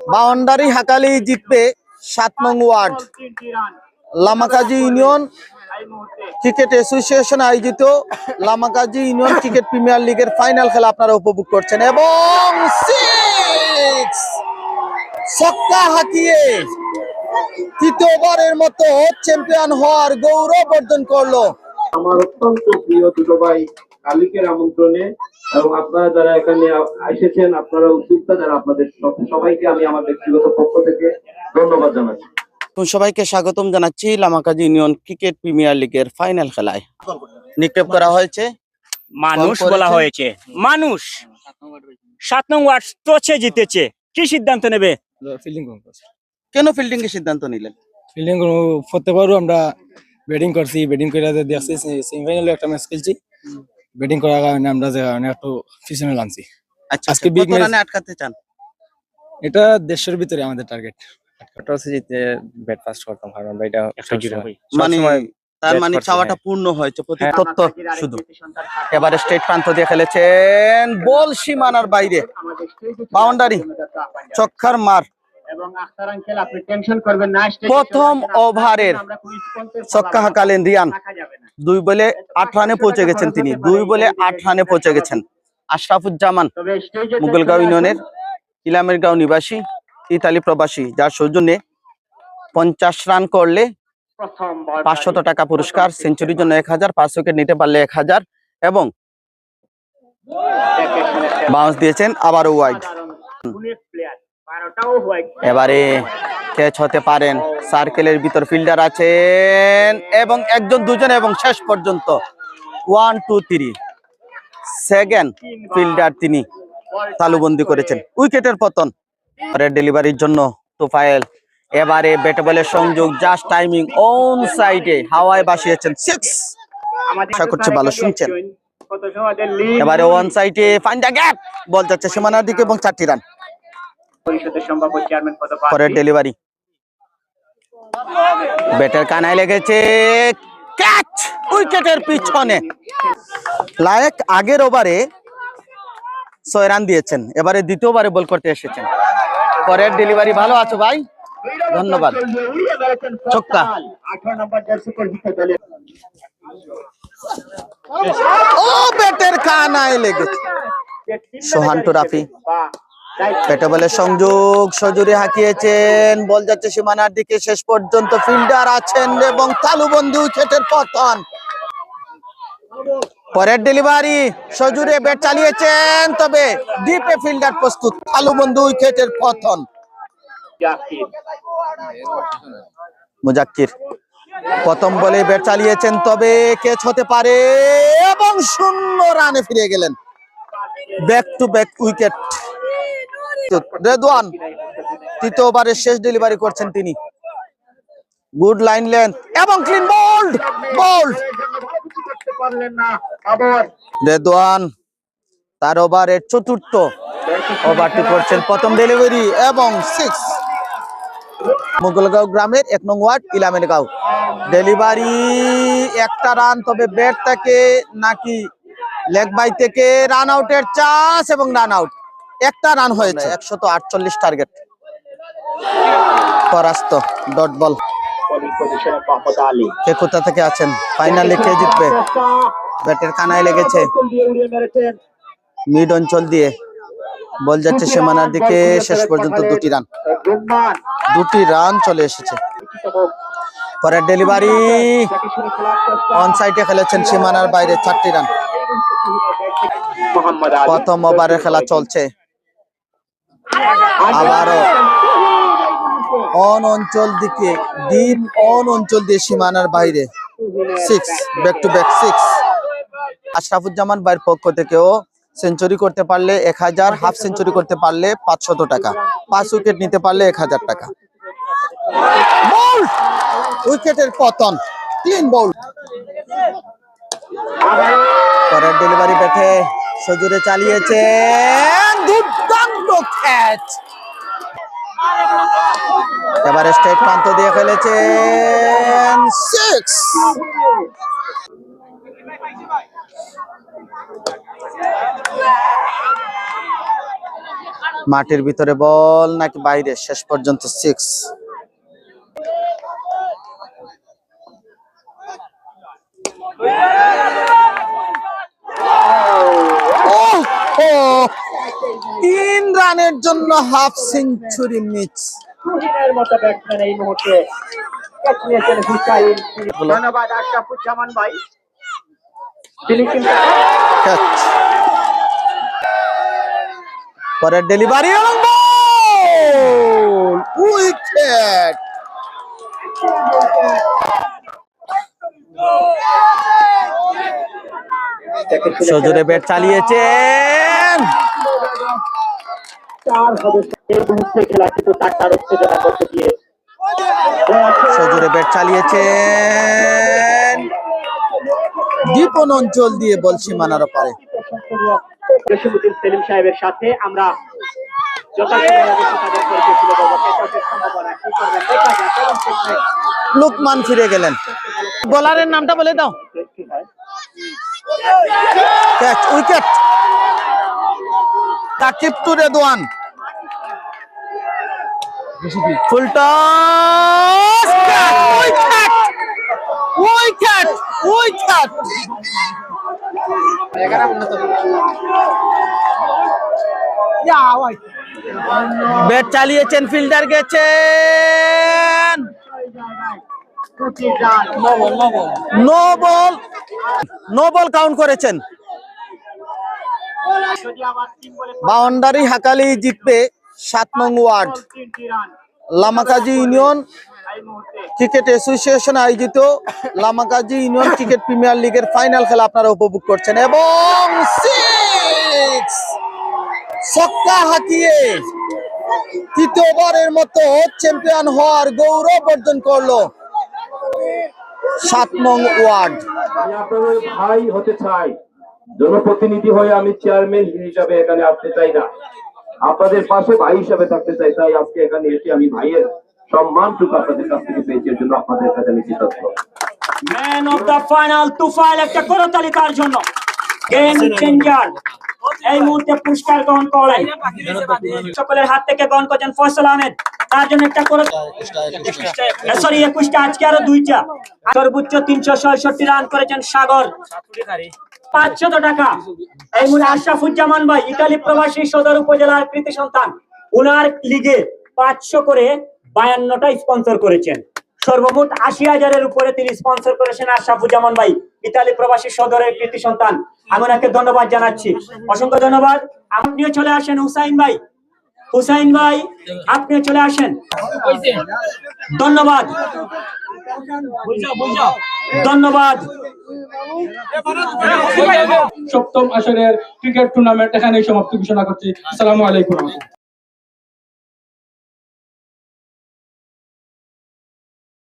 Boundary হাকালি জিতবে 7 নং ward. Lamakazi union cricket association আয়োজিত লামাকাজি ইউনিয়ন ক্রিকেট প্রিমিয়ার লিগের ফাইনাল খেলা আপনারা উপভোগ করছেন এবং ছক্কা হাঁকিয়ে তৃতীয়বারের মতো চ্যাম্পিয়ন হওয়ার গৌরব অর্জন করলো। আমার অত্যন্ত প্রিয় দুটো ভাই কালিকের আমন্ত্রণে এবং আপনারা যারা এখানে এসেছেন, আপনারা উদ্যোক্তা যারা, আপনাদের সবাইকে আমি আমার ব্যক্তিগত পক্ষ থেকে ধন্যবাদ জানাচ্ছি। সবাইকে স্বাগতম জানাচ্ছি লামাকাজি ইউনিয়ন ক্রিকেট প্রিমিয়ার লিগের ফাইনাল খেলায়। নিক্ষেপ করা হয়েছে মানুষ বলা হয়েছে, মানুষ 7 নং ওয়ার্ড টসে জিতেছে, কি সিদ্ধান্ত নেবে? ফিল্ডিং কেন ফিল্ডিং এর সিদ্ধান্ত নিলেন? ফিল্ডিং প্রত্যেকবারও আমরা ব্যাটিং করছি, ব্যাটিং করে দেখছি সেমিফাইনালে একটা ম্যাচ খেলছি, ব্যাটিং করার কারণে আমরা যে কারণে একটু পিছনে নামছি। আচ্ছা, আজকে বিগ রানে আটকাতে চান? এটা দেশের ভিতরে আমাদের টার্গেট। টসে জিতে ব্যাট ফার্স্ট করতাম, কারণ আমরা এটা মানে তার মানে চাওয়াটা পূর্ণ হয়েছে। প্রতি তথ্য শুধু এবারে স্টেট প্রান্ত দিয়ে খেলেছেন, বল সীমানার বাইরে, বাউন্ডারি, চক্কার মার। প্রথম ওভারের ছক্কা হাঁকালেন রিয়ান, 2 বলে 8 রানে পৌঁছে গেছেন তিনি, 2 বলে 8 রানে পৌঁছে গেছেন। আশরাফুজ্জামান মুগলগাঁও ইউনিয়নের ইলামেরগাঁও নিবাসী, ইতালি প্রবাসী, যার সৌজন্যে 50 রান করলে 500 টাকা পুরস্কার, সেঞ্চুরির জন্য 1000, 5 উইকেট নিতে পারলে 1000 এবং বাউন্স দিয়েছেন আবারও ওয়াইড। এবারে ক্যাচ হতে পারেন, সার্কেলের ভিতর ফিল্ডার আছেন এবং একজন দুজন এবং শেষ পর্যন্ত 1 2 3 সেকেন্ড ফিল্ডার তিনি তালুবন্দি করেছেন। উইকেটের পতন, ডেলিভারির জন্য তোফায়েল, এবারে ব্যাট বলের সংযোগ, জাস্ট টাইমিং, অন সাইডে হাওয়ায় বাসিয়েছেন 6। আশা করছি ভালো শুনছেন। এবারে ওয়ান সাইডে ফাইন্ড দ্য গ্যাপ, বল যাচ্ছে সীমানার দিকে এবং 4টি রান। পরের ডেলিভারি, ব্যাটের কানায় লেগেছে, ক্যাচ, উইকেটের পিছনে। লায়েক আগের ওভারে 6 রান দিয়েছেন, এবারে দ্বিতীয়বারে বল করতে এসেছেন। পরের ডেলিভারি, ভালো আছো ভাই, ধন্যবাদ। ছক্কা, ও ব্যাটের কানায় লেগেছে। সোহান টুরাফি ব্যাটে বলের সংযোগ, সজুরি হাঁকিয়েছেন, বল যাচ্ছে সীমানার দিকে, শেষ পর্যন্ত ফিল্ডার আছেন এবং তালুবন্দি, উইকেটের পতন। পরের ডেলিভারি, সজুরে ব্যাট চালিয়েছেন, তবে ডিপে ফিল্ডার প্রস্তুত, তালুবন্দি, উইকেটের পতন। মুজাক্কির প্রথম বলে ব্যাট চালিয়েছেন, তবে ক্যাচ হতে পারে এবং 0 রানে ফিরে গেলেন। Back to back wicket. Redwan তৃতীয় ওভারের শেষ ডেলিভারি করছেন তিনি, গুড লাইন লেন্থ এবং ক্লিন বোল্ড, বোল্ড। রেদওয়ান তার ওভারের চতুর্থ ওভারটি করছেন, প্রথম ডেলিভারি এবং 6। মুগলগাঁও গ্রামের 1 নং ওয়ার্ড ইলামেরগাঁও, ডেলিভারি, একটা রান, তবে ব্যাট থেকে নাকি লেগ বাই থেকে রান আউটের চান্স এবং রান আউট। একটা রান হয়েছে, 148 টার্গেট, পরাস্ত, ডট বল। কে কোথা থেকে আছেন, ফাইনালে কে জিতবে? ব্যাটের কানায় লেগেছে, মিড অঞ্চল দিয়ে বল যাচ্ছে সীমানার দিকে, শেষ পর্যন্ত 2টি রান চলে এসেছে। পরের ডেলিভারি, অন সাইডে খেলেছেন, সীমানার বাইরে, 4টি রান। প্রথম ওভারের খেলা চলছে, আবারও অন অঞ্চল দিকে, ডিপ অন অঞ্চল দিয়ে সীমানার বাইরে, 6, ব্যাক টু ব্যাক 6। আশরাফুজ্জামান ভাইয়ের পক্ষ থেকেও সেঞ্চুরি করতে পারলে 1000, হাফ সেঞ্চুরি করতে পারলে 500 টাকা, 5 উইকেট নিতে পারলে 1000 টাকা। বল, উইকেটের পতন, ক্লিন বোল্ড। পরের ডেলিভারি ব্যাটে সজুরে চালিয়েছেন, দুর্দান্ত ক্যাচ। এবারে স্টেট প্রান্ত দিয়ে খেলেছেন, 6। মাটির ভিতরে বল নাকি বাইরে, শেষ পর্যন্ত 6। তিন রানের জন্য হাফ সেঞ্চুরি মিস। তুহিনের মতো ব্যাটসম্যান এই মুহূর্তে ক্যাচ নিয়েছেন হুসাইন। ধন্যবাদ আশরাফুজ্জামান ভাই। তিনি কিন্তু ক্যাচ, পরের ডেলিভারি এবং বল, উইকেট। সজোরে ব্যাট চালিয়েছেন, 4 সদস্য এই মুহূর্তে খেলা কিন্তু তার উত্তেজনা করতে গিয়ে সজোরে ব্যাট চালিয়েছেন, দীপন অঞ্চল দিয়ে বল সীমানার পারে। জসিমউদ্দিন সেলিম সাহেবের সাথে আমরা যথাসময়ে তাদের পরিচয় তুলে দেবো। ক্যাচের সম্ভাবনা কি করবেন দেখা যাক। এবং শেষে লুকমান ফিরে গেলেন। বোলারের নামটা বলে দাও। কি হয় catch, wicket. Taqib to Redwan, full toss, wicket, wicket, wicket. Bat চালিয়েছেন, ফিল্ডার গেছেন, no ball, no ball count করেছেন। বাউন্ডারি হাকালি জিতবে 7 নং ওয়ার্ড। 3টি রান লামাকাজি ইউনিয়ন এই মুহূর্তে ক্রিকেট অ্যাসোসিয়েশন আয়োজিত লামাকাজি ইউনিয়ন ক্রিকেট প্রিমিয়ার লিগের ফাইনাল খেলা আপনারা উপভোগ করছেন এবং 6 ছক্কা হাঁকিয়ে তৃতীয়বারের মতো চ্যাম্পিয়ন হওয়ার গৌরব অর্জন করলো 7 নং ওয়ার্ড। আমি আপনাদের ভাই হতে চাই, জনপ্রতিনিধি হয়ে আমি চেয়ারম্যান হিসাবে এখানে আসতে চাই না, আপনাদের পাশে ভাই হিসাবে থাকতে চাই। তাই আজকে এখানে এসে আমি ভাইয়ের সম্মানটুকু আপনাদের কাছ থেকে পেয়েছি, এর জন্য আপনাদের কাছে আমি কৃতজ্ঞ। Man of the final Tufail, একটা করতালি তার জন্য। গেম চেঞ্জার এই মুহূর্তে পুরস্কার গ্রহণ করেন, সকলের হাত থেকে গ্রহণ করছেন ফয়সাল আহমেদ। তার জন্য একটা সরি 21টা, আজকে আরো 2টা। সর্বোচ্চ 366 রান করেছেন সাগর, 500 টাকা। এই মুহূর্তে আশরাফুজ্জামান ভাই ইতালি প্রবাসী সদর উপজেলার কৃতি সন্তান, উনার লিগে 500 করে 52টা স্পন্সর করেছেন। সর্বমোট 80,000-এর উপরে তিনি স্পন্সর করেছেন আশরাফুজ্জামান ভাই, ইতালি প্রবাসী সদরের কৃতি সন্তান। আমি ওনাকে ধন্যবাদ জানাচ্ছি, অসংখ্য ধন্যবাদ। আপনিও চলে আসেন হুসাইন ভাই, হুসাইন ভাই আপনিও চলে আসেন। ধন্যবাদ, ধন্যবাদ। 7ম আসরের ক্রিকেট টুর্নামেন্ট এখানেই সমাপ্তি ঘোষণা করছি। আসসালামু আলাইকুম।